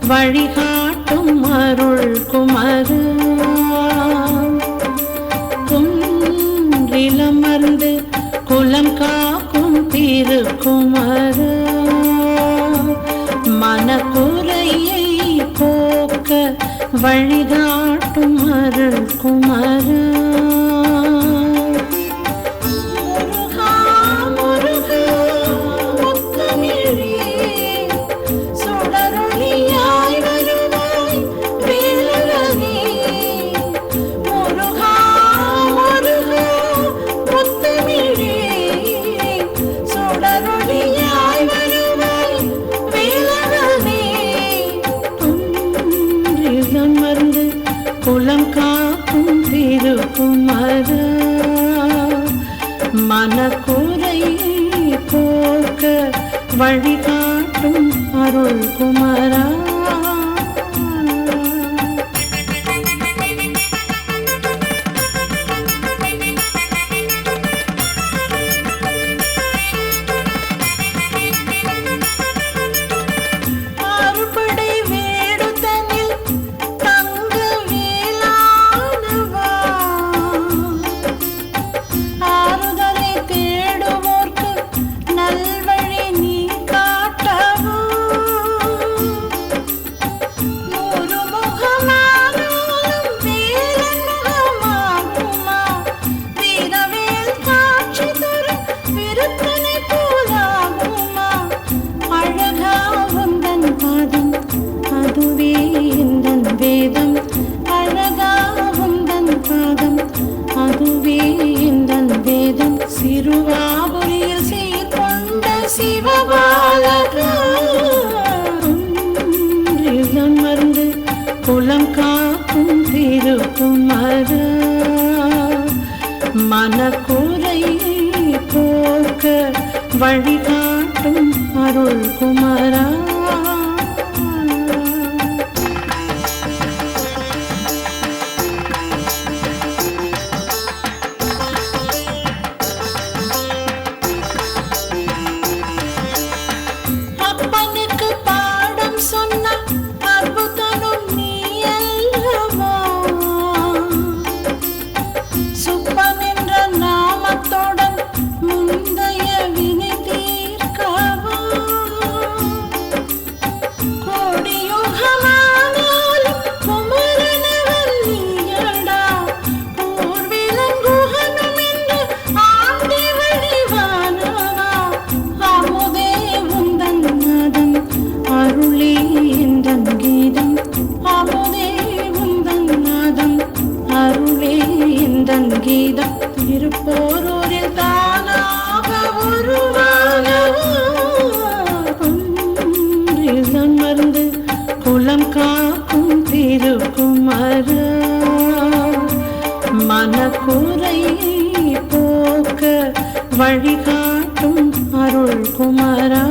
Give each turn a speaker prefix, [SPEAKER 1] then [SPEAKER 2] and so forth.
[SPEAKER 1] வழிகாட்டும் அருள் குமரா. குன்றிலமர்ந்து குலம் காக்கும் திருக்குமரா. மனக்குறையை போக்க வழிகாட்டும் அருள் குமரா. குலம் காக்கும் திருக்குமரா. மனக்குறையை போக்க வழிகாட்டும் அருள் குமரா. வேதம் அழகாவுந்தன் பாதம் அதுவே இந்தன் வேதம். சிறுவாபுரியில் சீர்கொண்ட சிவபாலகா. மருந்து குலம் காக்கும் திருக்குமரா. மனக்குறையை போக்க வழிகாட்டும் அருள் குமரா. கீதம் திருப்போரூரில் தானாக உருவான மருந்து குலம் காக்கும் திருக்குமரா. மனக்குறையை போக்க வழிகாட்டும் அருள் குமரா.